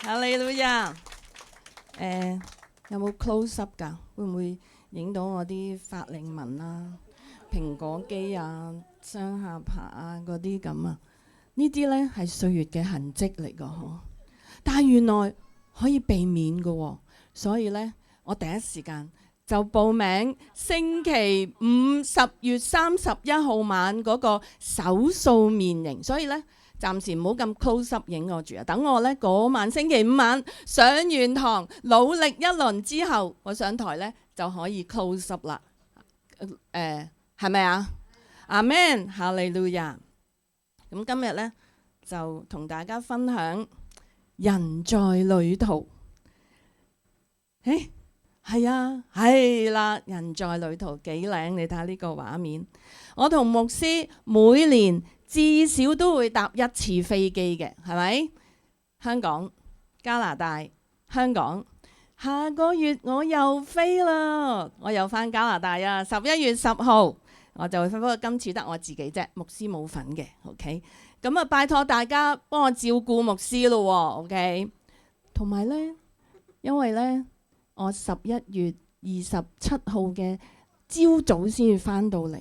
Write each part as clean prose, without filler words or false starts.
哈利路亞。有冇 close up 㗎？會唔會影到我啲法令紋啊、蘋果肌啊、雙下巴啊嗰啲咁啊？呢啲呢係歲月嘅痕跡嚟㗎嗬。但係原來可以避免㗎喎，所以呢，我第一時間就報名星期五10月31號晚嗰個手素面型，所以呢，暫時唔好咁 close up 影我住啊！等我呢嗰晚星期五晚上完堂，努力一輪之後，我上台呢就可以 close up 啦。係咪啊？阿們，哈利路亞。咁今日呢，就同大家分享人在旅途。係啊，係啦，人在旅途幾靚，你睇下呢個畫面。我同牧師每年至少都會搭一次飛機嘅，係咪？香港、加拿大、香港，下個月我又飛啦，我又返加拿大啊！11月10號我就會飛，不過今次得我自己啫，牧師冇份嘅。OK， 咁啊，拜託大家幫我照顧牧師咯喎。OK， 同埋呢，因為呢，我11月27號嘅朝早先至返到嚟。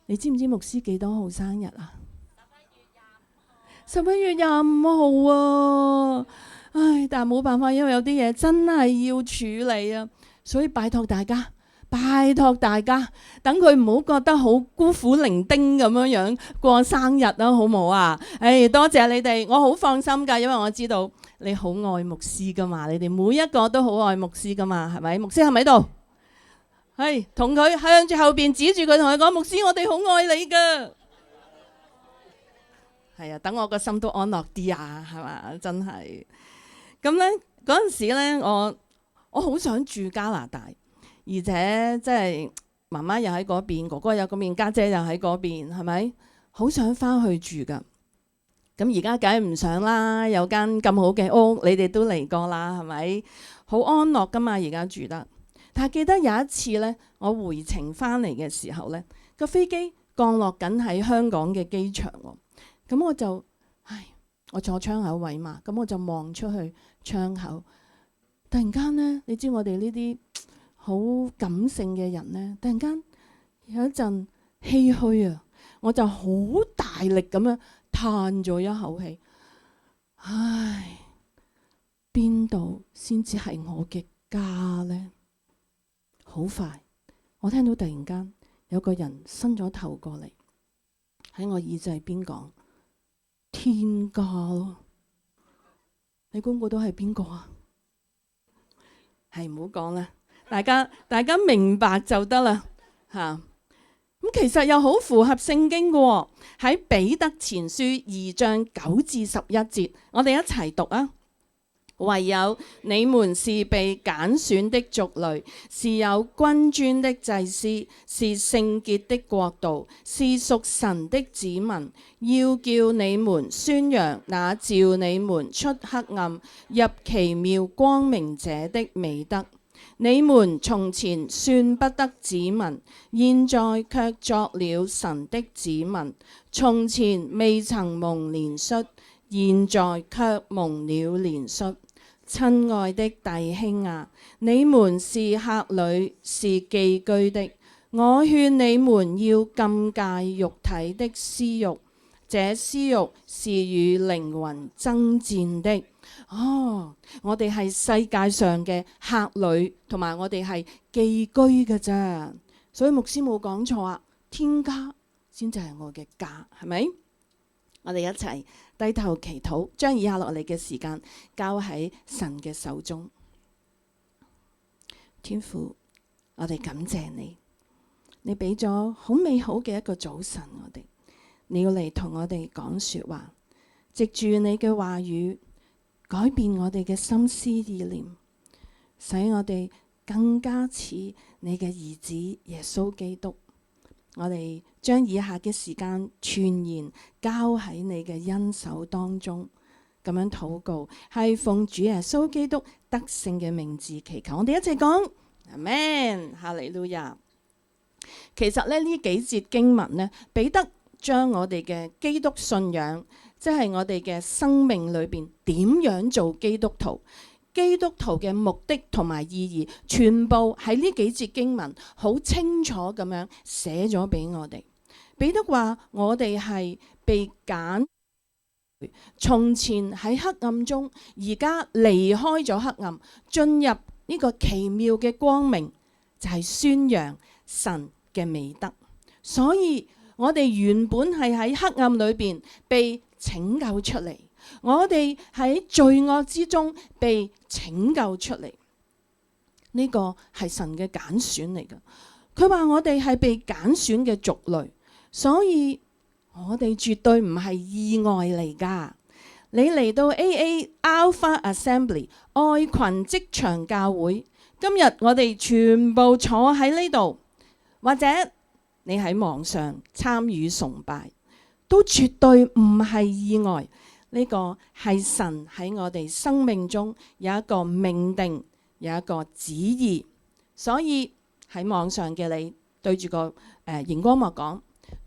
你知唔知牧師幾多號生日啊？11月25號啊！唉，但係冇辦法，因為有啲嘢真係要處理啊，所以拜託大家，等佢唔好覺得好孤苦伶仃咁樣過生日啦，好唔好啊？多謝你哋，我好放心㗎，因為我知道你好愛牧師㗎嘛，你哋每一個都好愛牧師㗎嘛，係咪？牧師係咪喺度？係，同佢向住後邊指住佢，同佢講：牧師，我哋好愛你㗎。係啊，等我個心都安樂啲啊，係嘛？真係。咁咧嗰陣時咧，我好想住加拿大，而且即係媽媽又喺嗰邊，哥哥有嗰邊，家姐又喺嗰邊，係咪？好想翻去住㗎。咁而家梗係唔想啦，有間咁好嘅屋，你哋都嚟過啦，係咪？好安樂㗎嘛，而家住得。但係記得有一次咧，我回程翻嚟嘅時候咧，個飛機降落緊喺香港嘅機場喎。咁我就，我坐窗口位嘛，咁我就望出去窗口。突然間咧，你知我哋呢啲好感性嘅人咧，突然間有一陣唏噓啊，我就好大力咁樣嘆咗一口氣。唉，邊度先至係我嘅家咧？好快，我聽到突然間有個人伸咗頭過嚟，喺我耳仔邊講：天家咯。你估我都係邊個啊？係唔好講啦，大家明白就得啦嚇。咁其實又好符合聖經嘅喎，喺彼得前書2章9至11節，我哋一齊讀啊！唯有你們是被揀選的族類，是有君尊的祭司，是聖潔的國度，是屬神的子民，要叫你們宣揚那召你們出黑暗入奇妙光明者的美德。你們從前算不得子民，現在卻作了神的子民；從前未曾蒙憐恤，現在卻蒙了憐恤。親愛的弟兄啊，你們是客旅，是寄居的。我勸你們要禁戒肉體的私慾，這私慾是與靈魂爭戰的。我哋係世界上嘅客旅，同埋我哋係寄居嘅咋，所以牧師冇講錯啊，天家先至係我嘅家，係咪？我哋一齊低頭祈禱，將以下落嚟嘅時間交喺神嘅手中。天父，我哋感謝你，你俾咗好美好嘅一個早晨，你要嚟同我哋講說話，藉住你嘅話語改變我哋嘅心思意念，使我哋更加似你嘅兒子耶穌基督。我哋將以下嘅時間全然交喺你嘅恩手當中，咁樣禱告，係奉主耶穌基督得勝嘅名字祈求。我哋一齊講阿們，哈利路亞。其實呢幾節經文呢，彼得將我哋嘅基督信仰即係我哋嘅生命裏邊點樣做基督徒。基督徒嘅目的同埋意義，全部喺呢幾節經文好清楚咁樣寫咗俾我哋。彼得話：我哋係被揀，從前喺黑暗中，而家離開咗黑暗，進入呢個奇妙嘅光明，就係宣揚神嘅美德。所以我哋原本係喺黑暗裏邊被拯救出嚟。我哋喺罪惡之中被拯救出嚟，呢個係神嘅揀選嚟㗎。佢話我哋係被揀選嘅族類，所以我哋絕對唔係意外嚟㗎。你嚟到 AA Alpha Assembly 愛群職場教會，今日我哋全部坐喺呢度，或者你喺網上參與崇拜，都絕對唔係意外。呢個係神喺我哋生命中有一個命定，有一個旨意。所以喺網上嘅你對住個熒光幕講，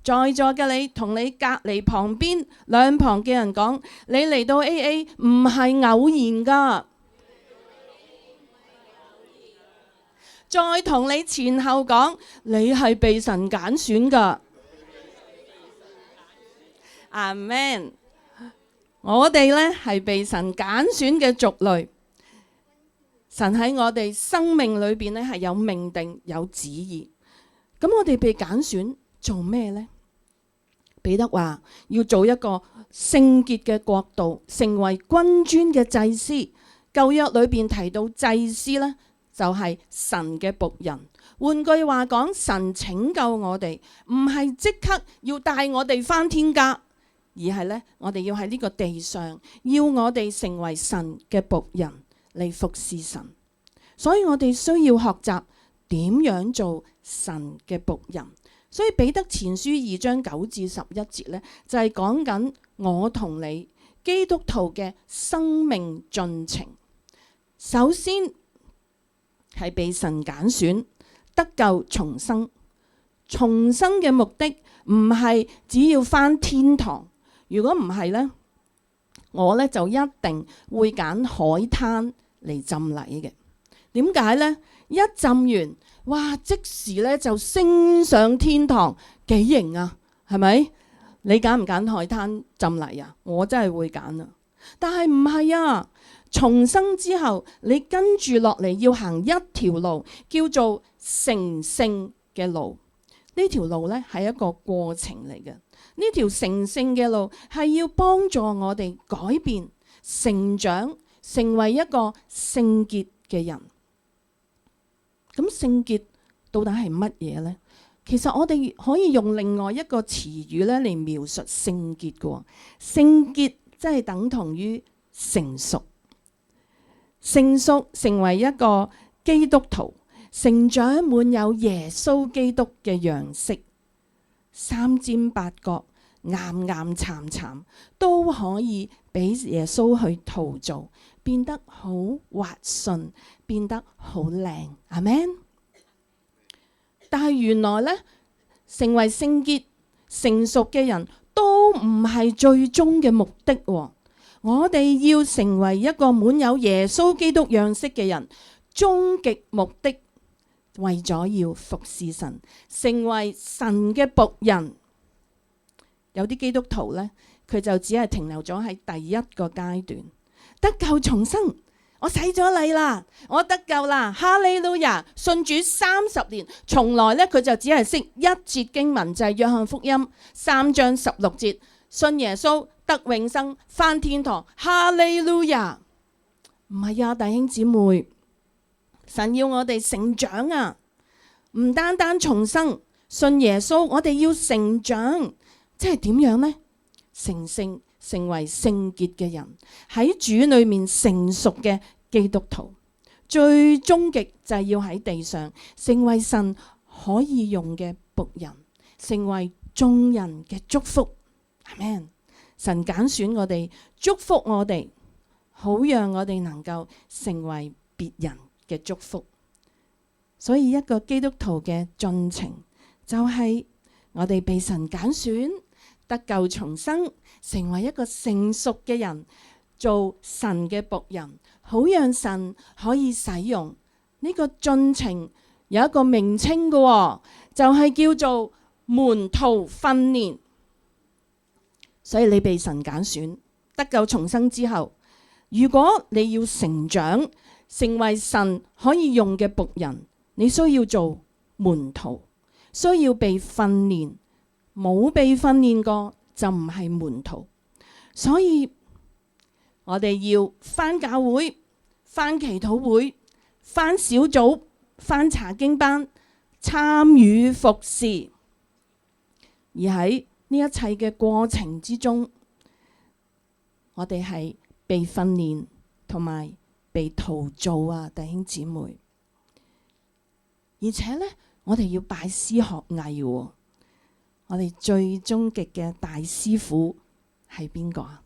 在座嘅你同你隔離旁邊兩旁嘅人講，你嚟到 AA 唔係偶然噶。再同你前後講，你係被神揀選噶。阿們。我哋呢係被神揀選嘅族類，神喺我哋生命裏邊呢係有命定有旨意。咁我哋被揀選做咩呢？彼得話要做一個聖潔嘅國度，成為君尊嘅祭司。舊約裏邊提到祭司呢，就係神嘅僕人。換句話講，神拯救我哋，唔係即刻要帶我哋返天家。而係咧，我哋要喺呢個地上，要我哋成為神嘅僕人嚟服侍神。所以我哋需要學習點樣做神嘅僕人。所以彼得前書2章9至11節咧，就係講緊我同你基督徒嘅生命進程。首先係被神揀選，得救重生。重生嘅目的唔係只要返天堂。如果唔係呢，我呢就一定會揀海灘嚟浸禮嘅。點解呢？一浸完，哇！即時呢就升上天堂，幾型啊？係咪？你揀唔揀海灘浸禮啊？我真係會揀啊！但係唔係啊？重生之後，你跟住落嚟要行一條路，叫做成聖嘅路。呢條路呢係一個過程嚟嘅。呢條成聖嘅路係要幫助我哋改變、成長，成為一個聖潔嘅人。咁聖潔到底係乜嘢呢？其實我哋可以用另外一個詞語咧嚟描述聖潔嘅。聖潔即係等同於成熟，成熟成為一個基督徒，成長滿有耶穌基督嘅樣式，三尖八角、岩岩巉巉都可以俾耶穌去陶造，變得好滑順，變得好靚。阿們。但係原來呢，成為聖潔成熟嘅人都唔係最終嘅目的喎。我哋要成為一個滿有耶穌基督樣式嘅人，終極目的為咗要服侍神，成為神嘅僕人。有啲基督徒呢，佢就只係停留咗喺第一個階段，得救重生。我洗咗禮啦，我得救啦，哈利路亞！信主30年，從來呢，佢就只係識一節經文，就係約翰福音3章16節，信耶穌得永生，返天堂，哈利路亞！唔係啊，弟兄姊妹，神要我哋成長啊，唔單單重生，信耶穌，我哋要成長，即係點樣呢？成聖。成為聖潔嘅人，喺主裏面成熟嘅基督徒，最終極就係要喺地上成為神可以用嘅僕人，成為眾人嘅祝福。阿們。神揀選我哋，祝福我哋，好讓我哋能夠成為別人嘅祝福。所以一個基督徒嘅進程就係我哋被神揀選，得救重生，成為一個成熟嘅人，做神嘅僕人，好讓神可以使用。呢個進程有一個名稱嘅，就係叫做門徒訓練。所以你被神揀選，得救重生之後，如果你要成長，成為神可以用嘅僕人，你需要做門徒，需要被訓練。冇被訓練過就唔係門徒。所以我哋要返教會、返祈禱會、返小組、返查經班，參與服侍。而喺呢一切嘅過程之中，我哋係被訓練同埋被陶造啊，弟兄姊妹。而且呢，我哋要拜師學藝喎。我哋最終極嘅大師傅係邊個啊？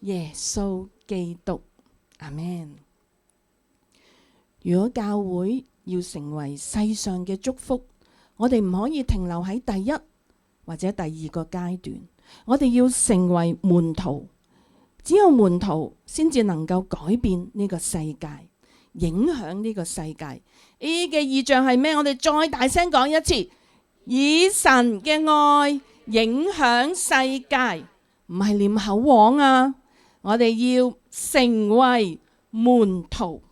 耶穌基督。阿們。如果教會要成為世上嘅祝福，我哋唔可以停留喺第一或者第二個階段，我哋要成為門徒。只有門徒先至能夠改變呢個世界，影響呢個世界。呢嘅異象係咩？我哋再大聲講一次。以神嘅愛影響世界，唔係念口簧啊！我哋要成為門徒，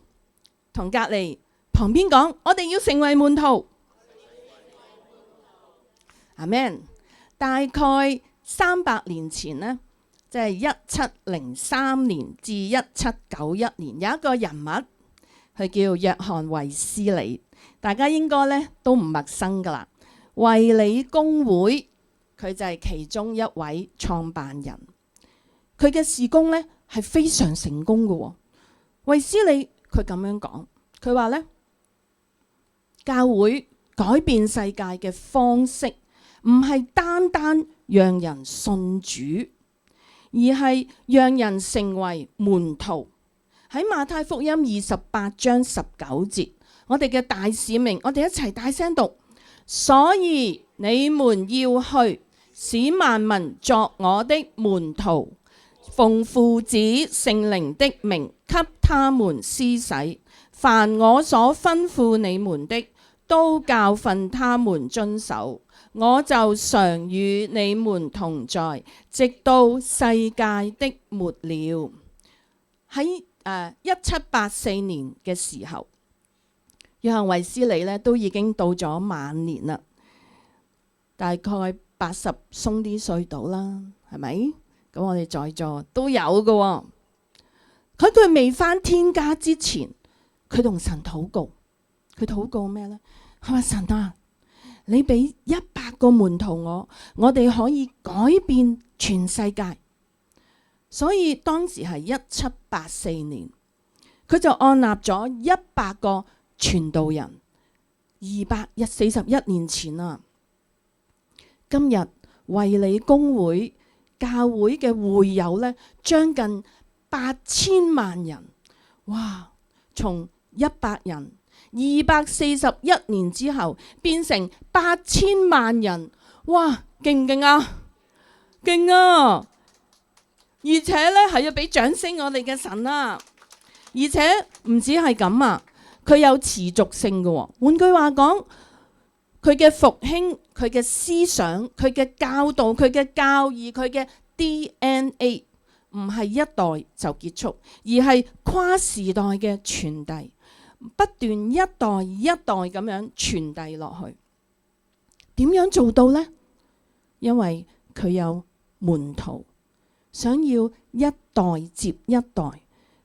同隔籬旁邊講，我哋要成為門徒。阿們。大概300年前呢，即係1703年至1791年，有一個人物，佢叫約翰衛斯理，大家應該呢都唔陌生噶啦。衛理公會，佢就係其中一位創辦人。佢嘅事工呢係非常成功嘅。衛斯理佢咁樣講，佢話呢，教會改變世界嘅方式唔係單單讓人信主，而係讓人成為門徒。喺馬太福音28章19節，我哋嘅大使命，我哋一齊大聲讀。所以你們要去，使萬民作我的門徒，奉父子聖靈的名給他們施洗，凡我所吩咐你們的，都教訓他們遵守。我就常與你們同在，直到世界的末了。喺1784年嘅時候，約翰衛斯理咧都已經到咗晚年啦，大概80鬆啲歲到啦，係咪？咁我哋在座都有嘅喎。佢未返天家之前，佢同神禱告。佢禱告咩呢？佢話神啊，你俾100個門徒我哋可以改變全世界。所以當時係1784年，佢就按立咗100個傳道人。241年前啊，今日衛理公會教會嘅會友呢，將近8000萬人。哇！從100人241年之後變成8000萬人，哇！勁唔勁啊？勁啊！而且呢係要俾掌聲我哋嘅神啊！而且唔止係咁啊，佢有持續性嘅喎。換句話講，佢嘅復興、佢嘅思想、佢嘅教導、佢嘅教義、佢嘅 DNA 唔係一代就結束，而係跨時代嘅傳遞，不斷一代一代咁樣傳遞落去。點樣做到呢？因為佢有門徒，想要一代接一代，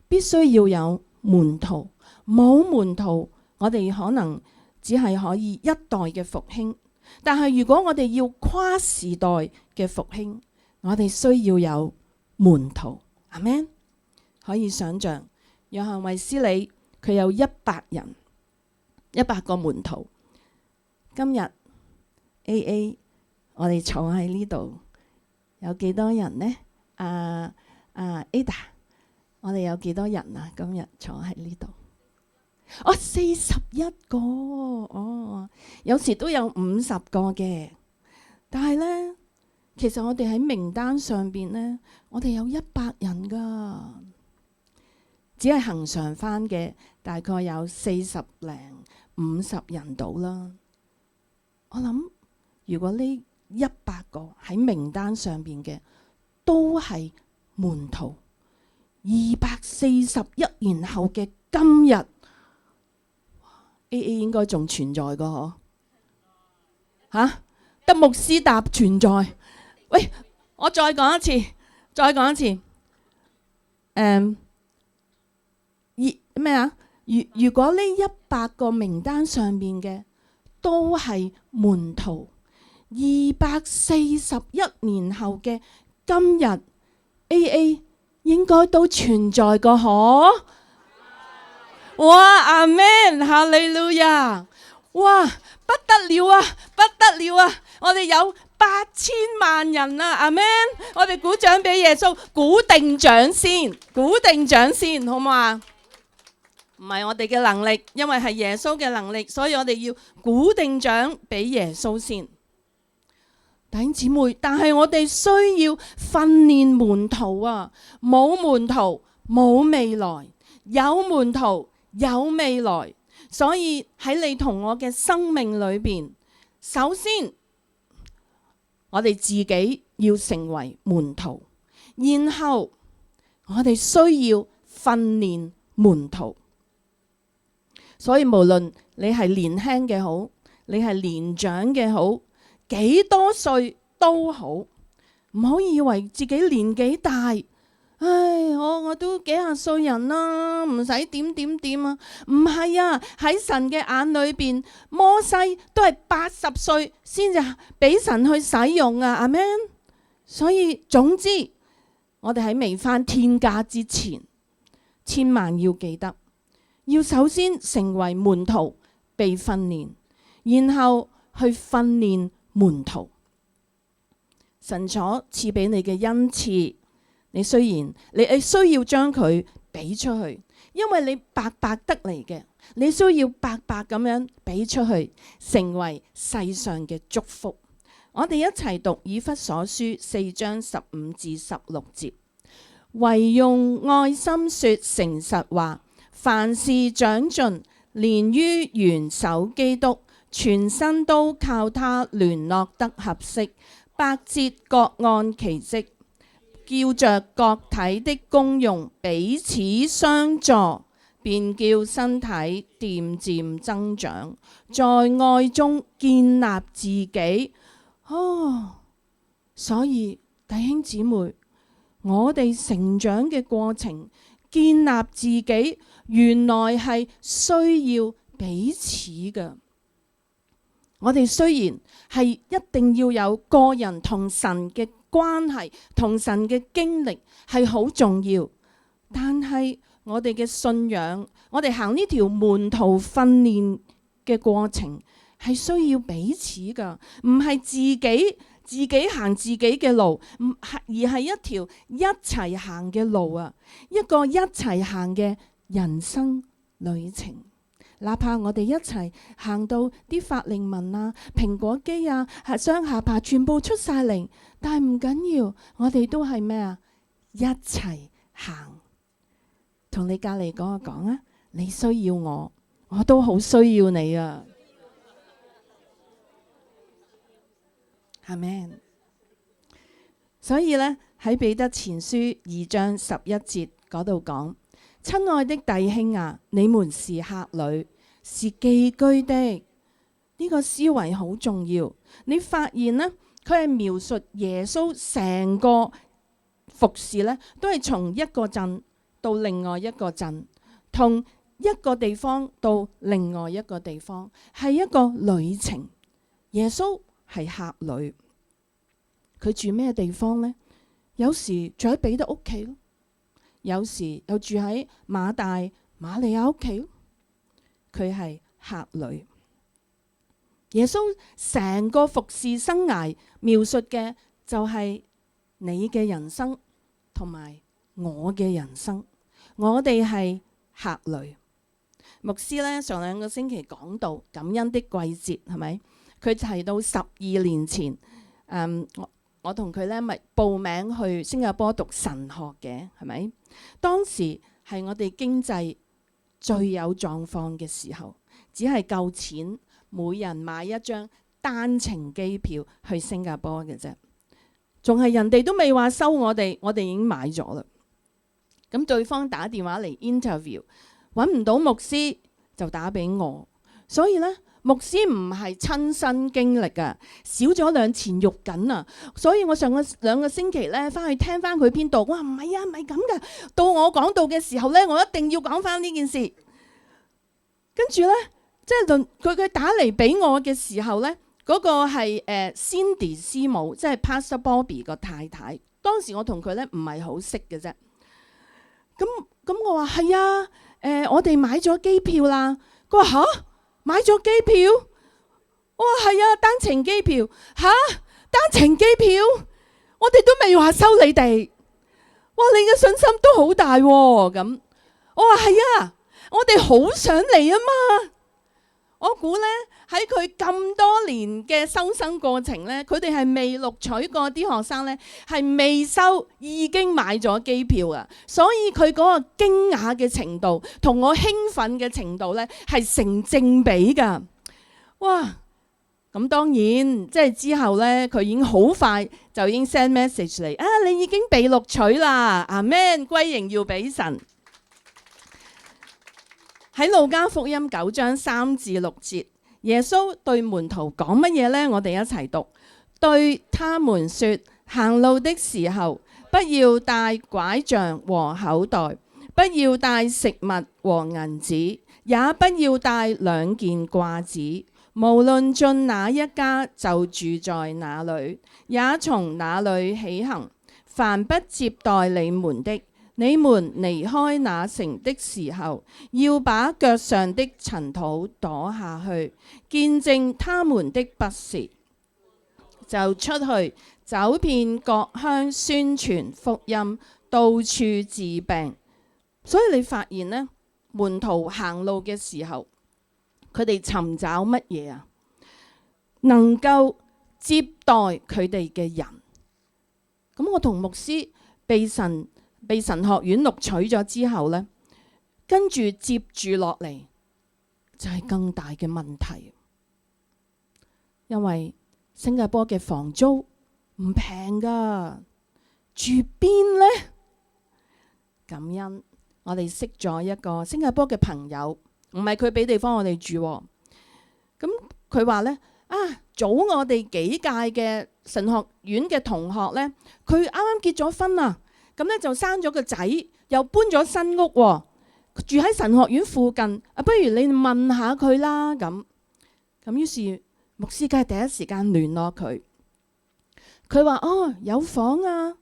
必須要有門徒。冇門徒，我哋可能只係可以一代嘅復興。但係如果我哋要跨時代嘅復興，我哋需要有門徒。阿們。可以想象，約翰衛斯理佢有100人，100個門徒。今日 AA 我哋坐喺呢度，有幾多人呢？Ada， 我哋有幾多人啊？今日坐喺呢度，41個。有時都有50個嘅。但係呢，其實我哋喺名單上邊呢，我哋有100人㗎，只係恒常返嘅大概有40零50人到啦。我諗如果呢100個喺名單上邊嘅都係門徒，241年後嘅今日，AA 應該仲存在㗎嗬？嚇，得牧師答存在。喂，我再講一次，咩啊？如果呢100個名單上面嘅都係門徒，241年後嘅今日 AA 應該都存在個可？哇！阿們，哈利路亞！哇，不得了啊，不得了啊！我哋有8000萬人啊，阿們！我哋鼓掌俾耶穌，鼓定獎先，好唔好啊？唔係我哋嘅能力，因為係耶穌嘅能力，所以我哋要鼓定獎俾耶穌先。弟兄姊妹，但係我哋需要訓練門徒啊！冇門徒冇未來，有門徒有未來。所以喺你同我嘅生命裏邊，首先我哋自己要成為門徒，然後我哋需要訓練門徒。所以無論你係年輕嘅好，你係年長嘅好，幾多歲都好，唔好以為自己年紀大。唉，我都幾廿歲人啦，唔使點啊！唔係啊，喺神嘅眼裏邊，摩西都係80歲先至俾神去使用啊！阿們。所以總之，我哋喺未返天家之前，千萬要記得，要首先成為門徒，被訓練，然後去訓練門徒。神所賜俾你嘅恩賜，你雖然你需要將佢俾出去，因為你白白得嚟嘅，你需要白白咁樣俾出去，成為世上嘅祝福。我哋一齊讀以弗所書4章15至16節，惟用愛心說誠實話，凡事長進，連於元首基督，全身都靠他聯絡得合適，百節各按其職，叫着各體的功用彼此相助，便叫身體漸漸增長，在愛中建立自己。所以弟兄姊妹，我哋成長嘅過程，建立自己，原來係需要彼此嘅。我哋雖然係一定要有個人同神嘅關係，同神嘅經歷係好重要，但係我哋嘅信仰，我哋行呢條門徒訓練嘅過程係需要彼此㗎，唔係自己行自己嘅路，而係一條一齊行嘅路啊，一個一齊行嘅人生旅程。哪怕我哋一齊行到啲法令紋啊、蘋果肌啊、雙下巴全部出晒嚟，但係唔緊要，我哋都係咩啊？一齊行。同你隔離嗰個講啊，你需要我，我都好需要你啊。阿們。所以呢，喺彼得前書2章11節嗰度講，親愛的弟兄啊，你們是客旅，是寄居的。呢個思維好重要。你發現呢，佢係描述耶穌成個服侍呢，都係從一個鎮到另外一個鎮，同一個地方到另外一個地方，係一個旅程。耶穌係客旅，佢住咩地方呢？有時住喺彼得屋企咯，有時又住喺馬大、馬利亞屋企咯。佢係客旅。耶穌成個服侍生涯描述嘅就係你嘅人生同埋我嘅人生。我哋係客旅。牧師呢，上2個星期講到感恩的季節，係咪？佢提到12年前，我同佢咧咪報名去新加坡讀神學嘅，係咪？當時係我哋經濟最有狀況嘅時候，只係夠錢每人買一張單程機票去新加坡嘅啫，仲係人哋都未話收我哋已經買咗啦。咁對方打電話嚟 interview， 揾唔到牧師就打俾我，所以咧牧師唔係親身經歷啊，少咗兩錢肉緊啊，所以我上個2個星期咧翻去聽翻佢篇道，我話唔係啊，唔係咁噶，到我講道嘅時候咧，我一定要講翻呢件事。跟住咧，即係佢打嚟俾我嘅時候咧，嗰個係Cindy 師母，即係 Pastor Bobby 個太太。當時我同佢咧唔係好識嘅啫。咁我話係啊，我哋買咗機票啦。佢話吓，買咗機票？我話係啊，單程機票。吓，單程機票？我哋都未話收你哋。哇，你嘅信心都好大喎。咁我話係啊，我哋好想嚟啊嘛。我估咧喺佢咁多年嘅收生過程咧，佢哋係未錄取過啲學生咧，係未收已經買咗機票啊！所以佢嗰個驚訝嘅程度同我興奮嘅程度咧係成正比㗎。哇！咁當然即係之後咧，佢已經好快就已經 send message 嚟啊！你已經被錄取啦！阿們，歸榮要俾神。喺路加福音9章3至6節，耶穌對門徒講乜嘢呢？我哋一齊讀。對他們說，行路的時候，不要帶拐杖和口袋，不要帶食物和銀子，也不要帶2件褂子。無論進哪一家，就住在那裏，也從那裏起行。凡不接待你們的，你們離開那城的時候，要把腳上的塵土跺下去，見證他們的不是，就出去走遍各鄉，宣傳福音，到處治病。所以你發現呢，門徒行路嘅時候，佢哋尋找乜嘢啊？能夠接待佢哋嘅人。咁我同牧師被神學院錄取咗之後呢，跟住接住落嚟就係更大嘅問題，因為新加坡嘅房租唔平㗎，住邊呢？感恩我哋識咗一個新加坡嘅朋友，唔係佢俾地方我哋住，咁佢話呢，早我哋幾屆嘅神學院嘅同學呢，佢啱啱結咗婚啊。咁咧就生咗個仔，又搬咗新屋喎，住喺神學院附近。不如你問下佢啦。咁於是牧師梗係第一時間聯絡佢。佢話有房啊。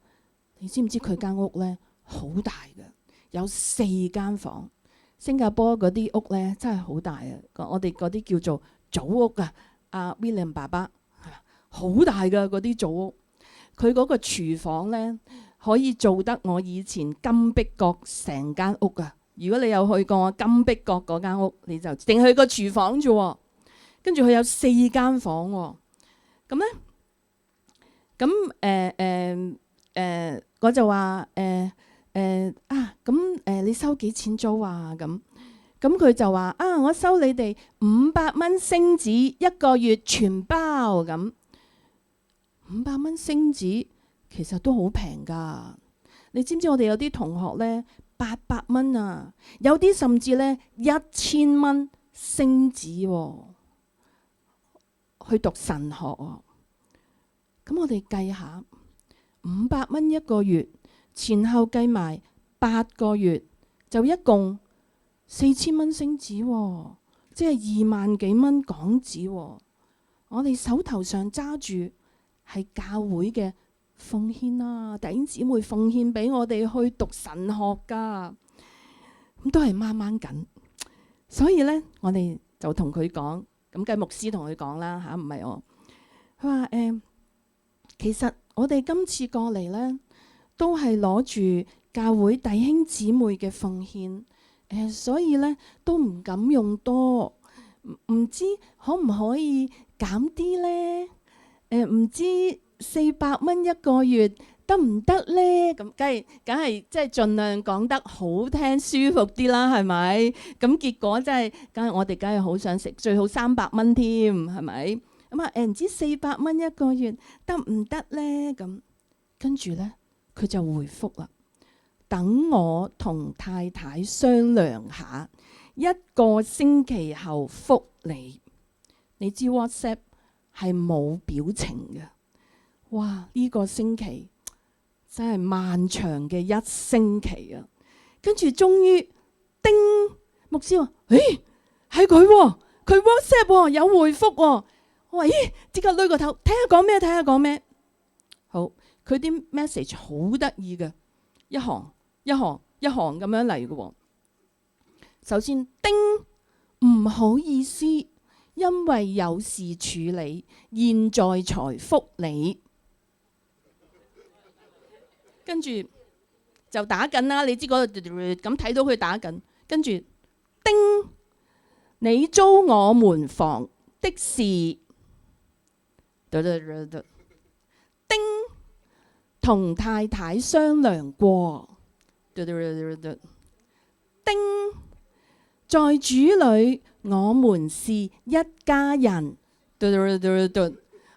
你知唔知佢間屋咧好大嘅，有4間房。新加坡嗰啲屋咧真係好大啊！我哋嗰啲叫做祖屋啊。阿 William 爸爸好大㗎嗰啲祖屋。佢嗰個廚房咧，可以做得我以前金碧閣成間屋啊！如果你有去過金碧閣嗰間屋，你就淨去個廚房啫。跟住佢有4間房喎。咁咧，我就話你收幾錢租啊？咁佢就話我收你哋500蚊星紙1個月全包咁。500蚊星紙其實都好平㗎。你知唔知我哋有啲同學呢800蚊啊，有啲甚至呢1000蚊星紙喎，去讀神學喎。咁我哋計下500蚊1個月，前後計埋8個月，就一共4000蚊星紙喎，即係2萬幾蚊港紙喎。我哋手頭上揸住係教會嘅奉獻啊，弟兄姊妹奉獻俾我哋去讀神學噶，咁都係掹掹緊。所以呢，我哋就同佢講，咁計牧師同佢講啦嚇，唔係我。佢話其實我哋今次過嚟呢，都係攞住教會弟兄姊妹嘅奉獻，所以呢都唔敢用多，唔知可唔可以減啲呢？唔知400蚊一個月得唔得呢？咁梗係即係盡量講得好聽舒服啲啦，係咪？咁結果真係我哋梗係好想食，最好300蚊添，係咪？咁啊唔知400蚊一個月得唔得呢？咁跟住呢，佢就回覆啦，等我同太太商量下，1個星期後覆你。你知 WhatsApp 係冇表情嘅，哇！呢個星期真係漫長嘅1星期啊！跟住終於叮，牧師話：誒係佢喎，佢 WhatsApp 喎，有回覆喎。我話：咦，即刻擸個頭，睇下講咩，睇下講咩。好，佢啲 message 好得意嘅，一行一行一行咁樣嚟嘅喎。首先，叮，唔好意思。因為有事處理，現在才覆你。跟住就打緊啦，你知嗰度咁睇到佢打緊，跟住叮，你租我們房的事，叮，同太太商量過，叮，在主裏。我們是一家人，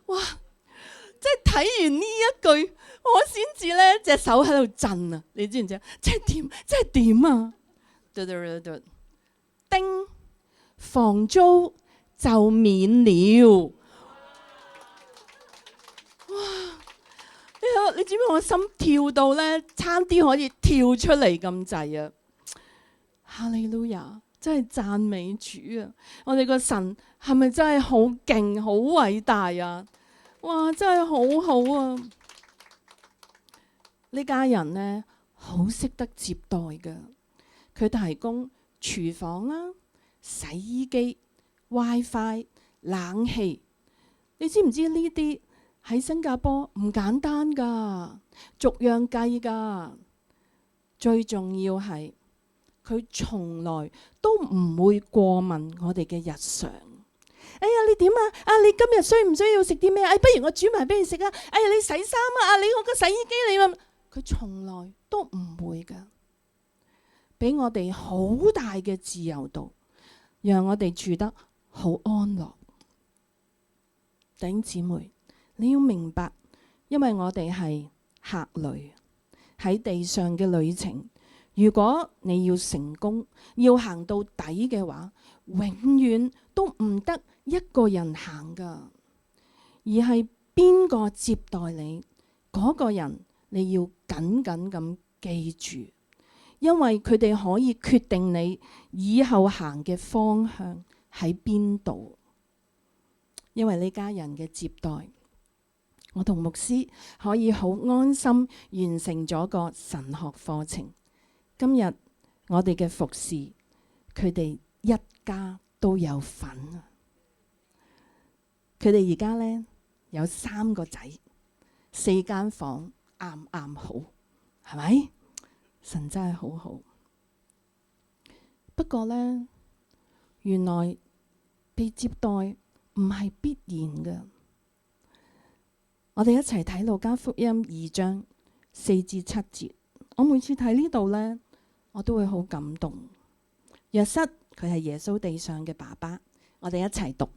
哇！即係睇完呢一句，我先至咧隻手喺度震啊！你知唔知啊？即係點？即係點啊？叮，房租就免了。哇！你知唔知我心跳到咧，差啲可以跳出嚟咁滯啊！哈利路亞！真係讚美主啊！我哋個神係咪真係好勁、好偉大啊？哇！真係好好啊！呢家人呢，好識得接待㗎。佢提供廚房啦、洗衣機、WiFi、冷氣。你知唔知呢啲喺新加坡唔簡單㗎？逐樣計㗎。最重要係，佢從來都唔會過問我哋嘅日常。哎呀，你點啊？你今日需唔需要食啲咩？不如我煮埋俾你食啊！哎呀，你洗衫啊？你我個洗衣機你問，佢從來都唔會㗎，俾我哋好大嘅自由度，讓我哋住得好安樂。弟兄姊妹，你要明白，因為我哋係客旅，喺地上嘅旅程。如果你要成功，要行到底嘅話，永遠都唔得一個人行噶，而係邊個接待你嗰個人，你要緊緊咁記住，因為佢哋可以決定你以後行嘅方向喺邊度。因為呢家人嘅接待，我同牧師可以好安心完成咗個神學課程。今日我哋嘅服侍，佢哋一家都有份啊！佢哋而家呢，有3個仔，4間房啱啱好，係咪？神真係好好。不過呢，原來被接待唔係必然嘅。我哋一齊睇路加福音2章4至7節。我每次睇呢度呢，我都會好感動。約瑟佢係耶穌地上嘅爸爸，我哋一齊讀。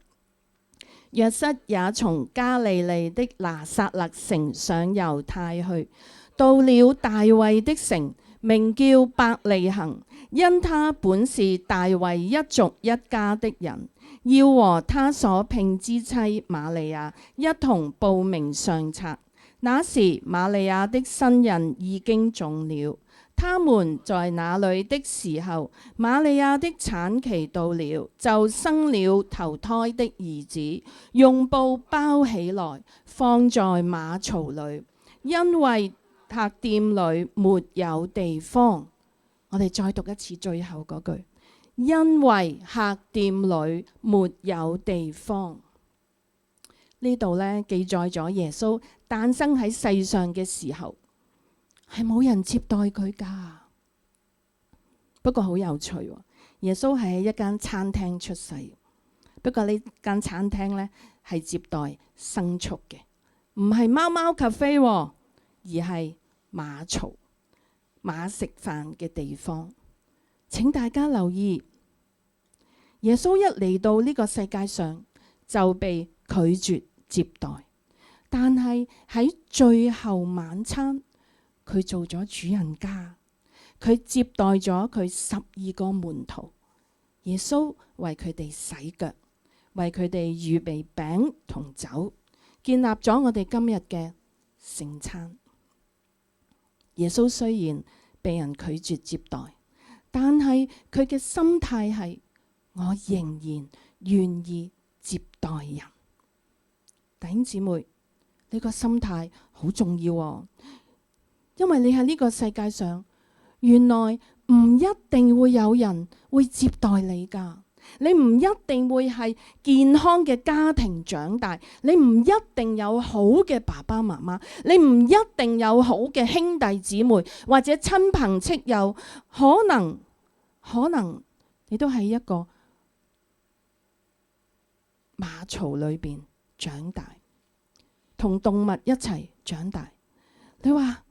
約瑟也從加利利的拿撒勒城上猶太去，到了大衛的城，名叫伯利恆，因他本是大衛一族一家的人，要和他所聘之妻瑪利亞一同報名上冊。那時瑪利亞的身孕已經重了。他們在那裏的時候，瑪利亞的產期到了，就生了頭胎的兒子，用布包起來，放在馬槽裏，因為客店裏沒有地方。我哋再讀一次最後嗰句，因為客店裏沒有地方。呢度呢，記載咗耶穌誕生喺世上嘅時候，係冇人接待佢噶。不過好有趣，耶穌係喺一間餐廳出世。不過呢間餐廳呢，係接待牲畜嘅，唔係貓貓咖啡，而係馬槽，馬食飯嘅地方。請大家留意，耶穌一嚟到呢個世界上就被拒絕接待，但係喺最後晚餐，佢做咗主人家，佢接待咗佢12個門徒。耶穌為佢哋洗腳，為佢哋預備餅同酒，建立咗我哋今日嘅聖餐。耶穌雖然被人拒絕接待，但係佢嘅心態係我仍然願意接待人。弟兄姊妹，呢個心態好重要喎，因為你喺呢個世界上，原來唔一定會有人會接待你㗎。你唔一定會係健康嘅家庭長大，你唔一定有好嘅爸爸媽媽，你唔一定有好嘅兄弟姊妹或者親朋戚友，可能你都喺一個馬槽裏邊長大，同動物一齊長大。你話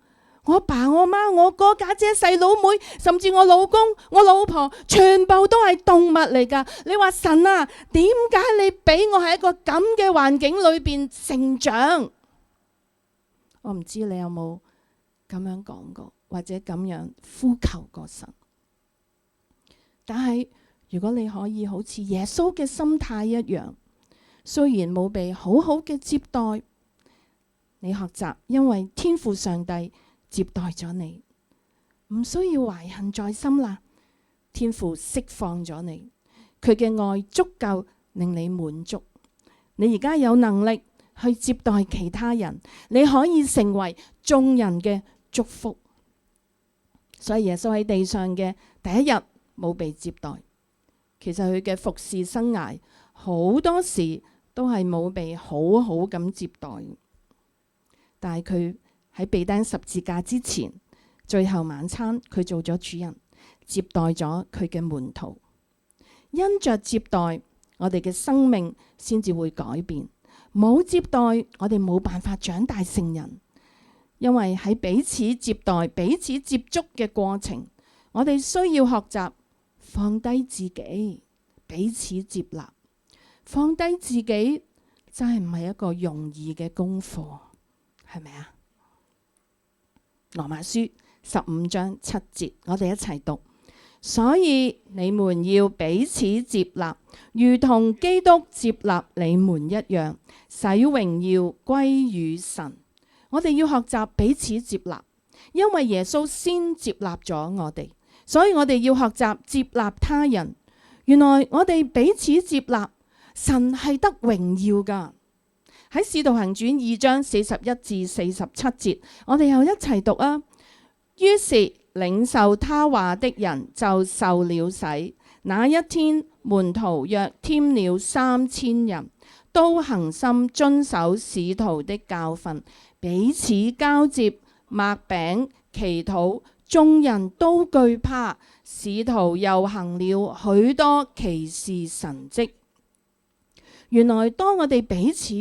我爸我媽我哥家姐細佬妹，甚至我老公我老婆，全部都係動物嚟噶。你話神啊，點解你俾我喺一個咁嘅環境裏邊成長？我唔知你有冇咁樣講過，或者咁樣呼求過神。但係如果你可以好似耶穌嘅心態一樣，雖然冇被好好嘅接待，你學習因為天父上帝接待咗你，唔需要懷恨在心啦。天父釋放咗你，佢嘅愛足夠令你滿足。你而家有能力去接待其他人，你可以成為眾人嘅祝福。所以耶穌喺地上嘅第一日冇被接待，其實佢嘅服侍生涯好多時都係冇被好好咁接待。但係佢喺被釘十字架之前，最後晚餐佢做咗主人，接待咗佢嘅門徒。因着接待，我哋嘅生命先至會改變。冇接待，我哋冇辦法長大成人。因為喺彼此接待、彼此接觸嘅過程，我哋需要學習放低自己，彼此接納。放低自己真係唔係一個容易嘅功課，係咪啊？羅馬書15章7節，我哋一齊讀。所以你們要彼此接納，如同基督接納你們一樣，使榮耀歸於神。我哋要學習彼此接納，因為耶穌先接納咗我哋，所以我哋要學習接納他人。原來我哋彼此接納，神係得榮耀噶。喺使徒行傳2章41至47節，我哋又一齊讀啊。於是領受他話的人就受了洗。那一天門徒約添了3000人，都恒心遵守使徒的教訓，彼此交接，擘餅，祈禱。眾人都懼怕，使徒又行了許多奇事神蹟。原來當我哋彼此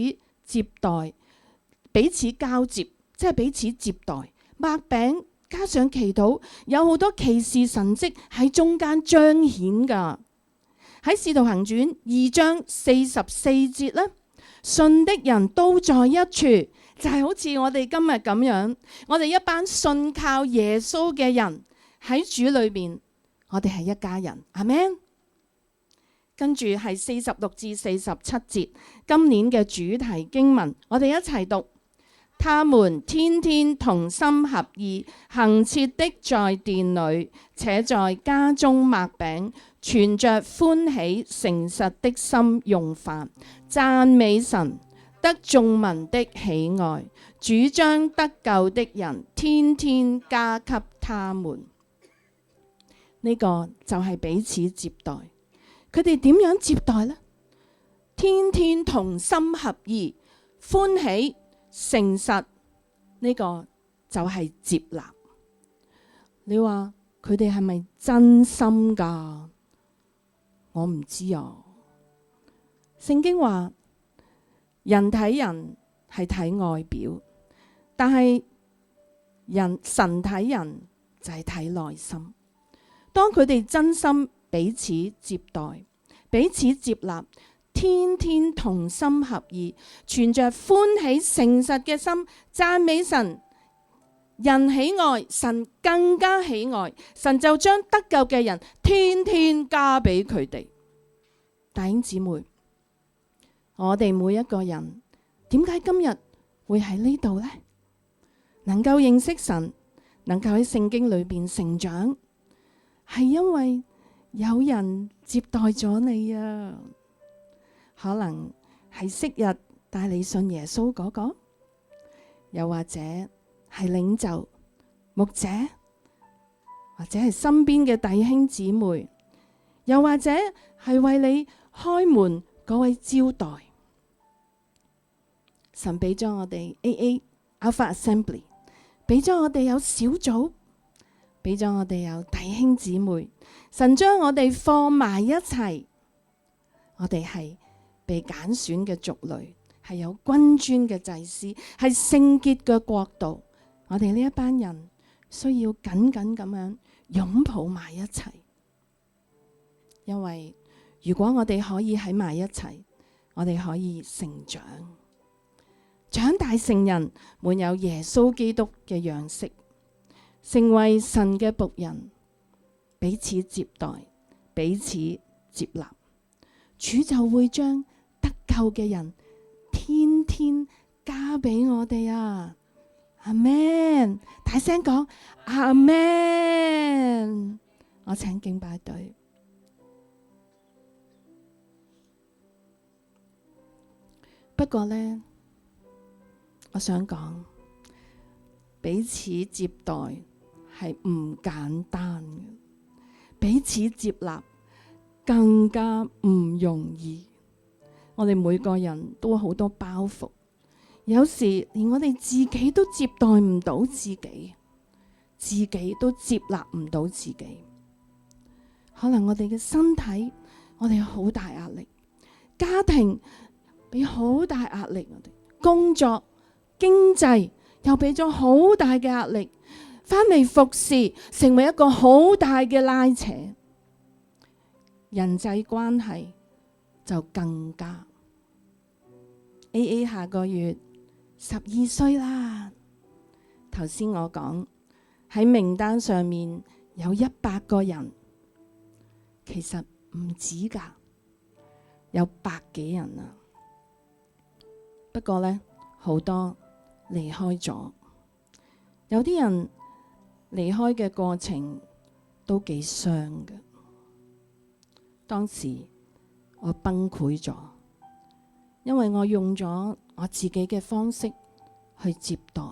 接待、彼此交接，即係彼此接待、擘餅加上祈禱，有好多奇事神蹟喺中間彰顯噶。喺使徒行傳2章44節呢，信的人都在一處，就係好似我哋今日咁樣，我哋一班信靠耶穌嘅人喺主裏邊，我哋係一家人。阿們。跟住係46至47節，今年嘅主題經文，我哋一齊讀。他們天天同心合意，恆切的在殿裏，且在家中擘餅，存着歡喜誠實的心用飯，讚美神，得眾民的喜愛。主將得救的人天天加給他們。呢個就係彼此接待。佢哋點樣接待呢？天天同心合意，歡喜誠實，呢個就係接納。你話佢哋係咪真心㗎？我唔知啊。聖經話人睇人係睇外表，但係神睇人就係睇內心。當佢哋真心彼此接待、彼此接納，天天同心合意，存着歡喜誠實嘅心讚美神，人喜愛，神更加喜愛，神就將得救嘅人天天加俾佢哋。弟兄姊妹，我哋每一個人點解今日會喺呢度呢？能夠認識神，能夠喺聖經裏邊成長，係因為有人接待咗你啊。可能係昔日帶你信耶穌嗰個，又或者係領袖、牧者，或者係身邊嘅弟兄姊妹，又或者係為你開門嗰位招待。神俾咗我哋 AA Alpha Assembly， 俾咗我哋有小組，俾咗我哋有弟兄姊妹。神將我哋放埋一齊，我哋係被揀選嘅族類，係有君尊嘅祭司，係聖潔嘅國度。我哋呢一班人需要緊緊咁樣擁抱埋一齊，因為如果我哋可以喺埋一齊，我哋可以成長，長大成人，滿有耶穌基督嘅樣式，成為神嘅僕人，彼此接待，彼此接納，主就會將得救嘅人天天加俾我哋啊！阿們，大聲講阿們。我請敬拜隊。不過呢，我想講彼此接待係唔簡單嘅，彼此接納更加唔容易。我哋每個人都好多包袱，有時連我哋自己都接待唔到自己，自己都接納唔到自己。可能我哋嘅身體，我哋有好大壓力；家庭俾好大壓力，我哋工作、經濟又俾咗好大嘅壓力，翻嚟服侍成為一個好大嘅拉扯，人際關係就更加。AA 下個月12歲啦。頭先我講喺名單上面有100個人，其實唔止㗎，有100幾人啊。不過呢，好多離開咗，有啲人離開嘅過程都幾傷嘅。當時我崩潰咗，因為我用咗我自己嘅方式去接待，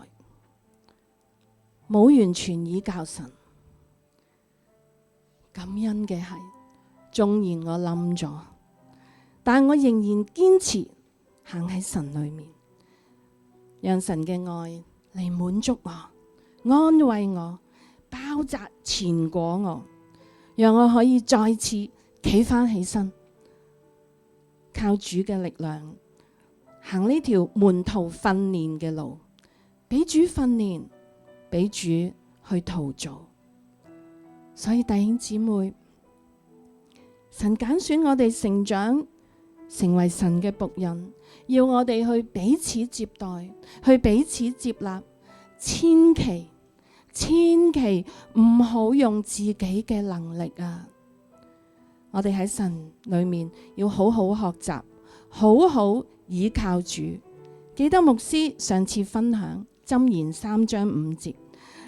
冇完全倚靠神。感恩嘅係，縱然我冧咗，但我仍然堅持行喺神裏面，讓神嘅愛嚟滿足我、安慰我、包紮纏裹我，讓我可以再次企返起身，靠主嘅力量行呢條門徒訓練嘅路，俾主訓練，俾主去陶造。所以弟兄姊妹，神揀選我哋成長，成為神嘅僕人，要我哋去彼此接待，去彼此接納。千祈唔好用自己嘅能力啊！我哋喺神裏面要好好學習，好好倚靠主。記得牧師上次分享箴言3章5節，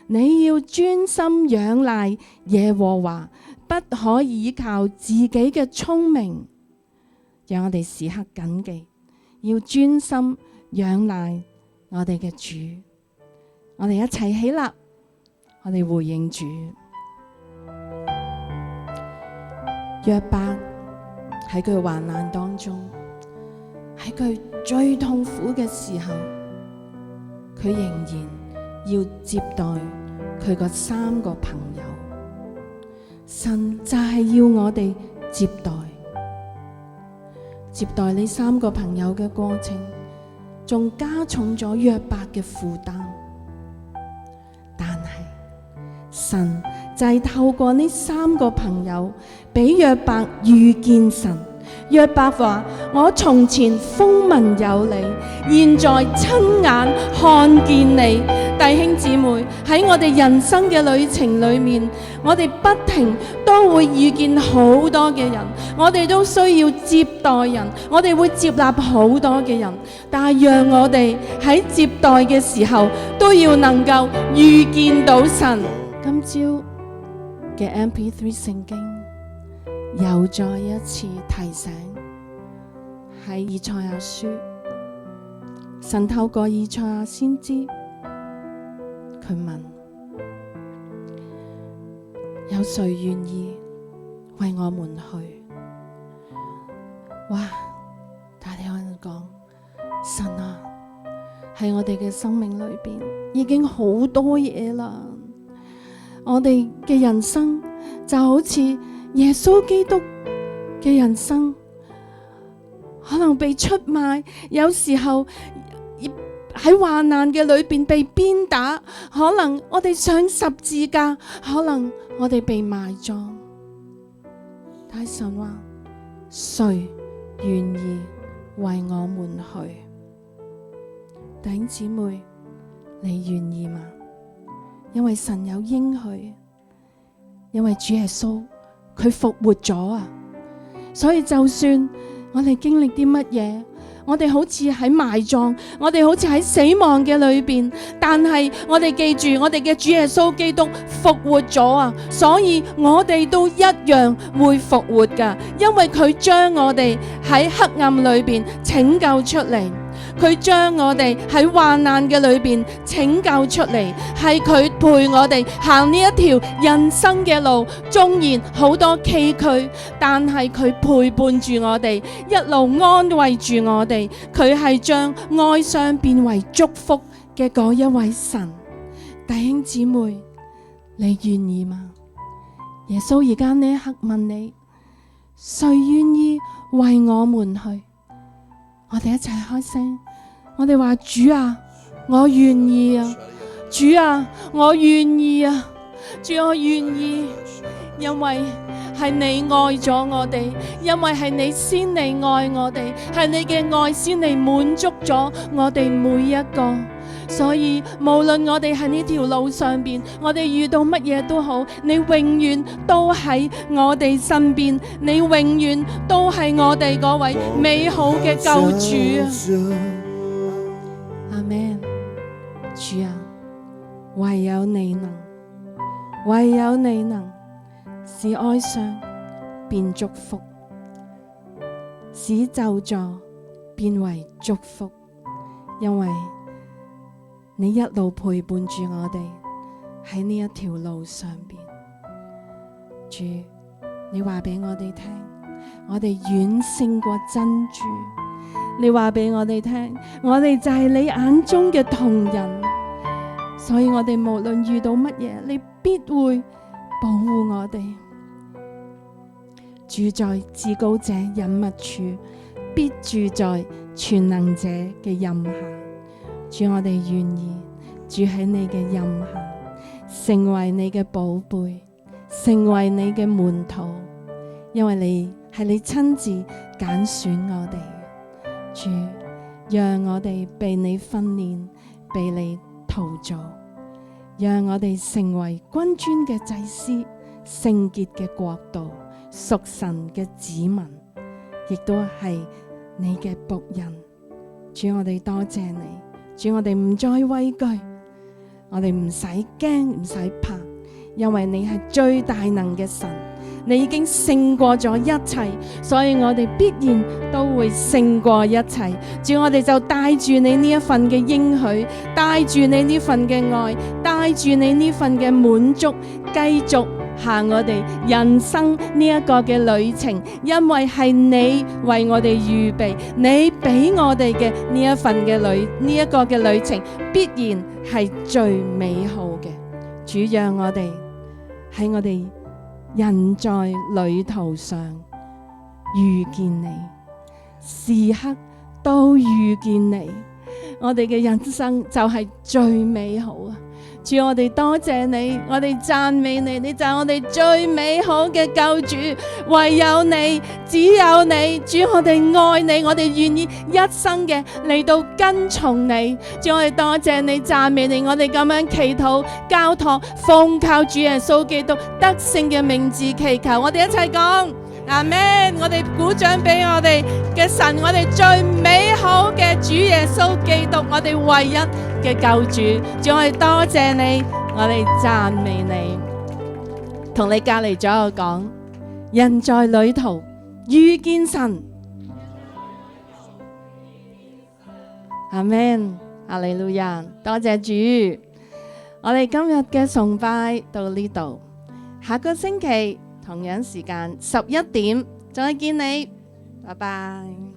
你要專心仰賴耶和華，不可倚靠自己嘅聰明。讓我哋時刻謹記，要專心仰賴我哋嘅主。我哋一齊起立，我哋回應主。約伯喺佢患難當中，喺佢最痛苦嘅時候，佢仍然要接待佢嗰3個朋友。神就係要我哋接待呢3個朋友嘅過程，仲加重咗約伯嘅負擔。但係神就係透過呢3個朋友俾約伯遇見神。約伯話：我從前風聞有你，現在親眼看見你。弟兄姊妹，喺我哋人生嘅旅程裏面，我哋不停都會遇見好多嘅人，我哋都需要接待人，我哋會接納好多嘅人，但係讓我哋喺接待嘅時候都要能夠遇見到神。今朝嘅 MP3 聖經又再一次提醒，喺以賽亞書，神透過以賽亞先知，佢問：有誰願意為我們去？哇！大家可能講，神啊，喺我哋嘅生命裏邊已經好多嘢啦，我哋嘅人生就好似耶穌基督嘅人生，可能被出賣，有時候喺患難嘅裏邊被鞭打，可能我哋上十字架，可能我哋被埋葬。但神話，誰願意為我們去？弟兄姊妹，你願意嗎？因為神有應許，因為主耶穌佢復活咗啊！所以就算我哋經歷啲乜嘢，我哋好似喺埋葬，我哋好似喺死亡嘅裏邊，但係我哋記住，我哋嘅主耶穌基督復活咗啊！所以我哋都一樣會復活噶，因為佢將我哋喺黑暗裏邊拯救出嚟。佢將我哋喺患難嘅裏邊拯救出嚟，係佢陪我哋行呢一條人生嘅路，縱然好多崎嶇，但係佢陪伴住我哋，一路安慰住我哋。佢係將哀傷變為祝福嘅嗰一位神。弟兄姊妹，你願意嗎？耶穌而家呢一刻問你，誰願意為我們去？我哋一齊開聲，我哋話：主啊，我願意啊！主啊，我願意啊！主，我願意，因為係你愛咗我哋，因為係你先嚟愛我哋，係你嘅愛先嚟滿足咗我哋每一個。所以無論我哋喺呢條路上邊，我哋遇到乜嘢都好，你永遠都喺我哋身邊，你永遠都係我哋嗰位美好嘅救主啊！阿們。主啊，唯有你能，唯有你能使哀傷變祝福，使咒詛變為祝福，因為你一路陪伴住我哋喺呢一條路上邊。主，你話俾我哋聽，我哋遠勝過珍珠。你話俾我哋聽，我哋就係你眼中嘅瞳人。所以我哋無論遇到乜嘢，你必會保護我哋。住在至高者隱密處，必住在全能者嘅蔭下。主，我哋願意住喺你嘅蔭下，成為你嘅寶貝，成為你嘅門徒，因為你係你親自揀選我哋。主，讓我哋被你訓練，被你陶造，讓我哋成為君尊嘅祭司，聖潔嘅國度，屬神嘅子民，亦都係你嘅僕人。主，我哋多謝你。主，我哋唔再畏懼，我哋唔使驚，唔使怕，因為你係最大能嘅神，你已經勝過咗一切，所以我哋必然都會勝過一切。主，我哋就帶住你呢一份嘅應許，帶住你呢份嘅愛，帶住你呢份嘅滿足，繼續行我哋人生呢一個嘅旅程，因為係你為我哋預備，你俾我哋嘅呢一份嘅呢一個嘅旅程，必然係最美好嘅。主，讓我哋喺我哋人在旅途上遇見你，時刻都遇見你，我哋嘅人生就係最美好啊！主，我哋多謝你，我哋讚美你，你就係我哋最美好嘅救主，唯有你，只有你。主，我哋愛你，我哋願意一生嘅嚟到跟從你。主，我哋多謝你，讚美你，我哋咁樣祈禱交託，奉靠主耶穌基督得勝嘅名字祈求。我哋一齊講阿們，我哋鼓掌俾我哋嘅神，我哋最美好嘅主耶穌基督，我哋唯一嘅救主。主，我哋多謝你，我哋讚美你。同你隔離左右講，人在旅途遇見神。阿們，哈利路亞，多謝主。我哋今日嘅崇拜到呢度，下個星期同樣時間11點再見你，拜拜。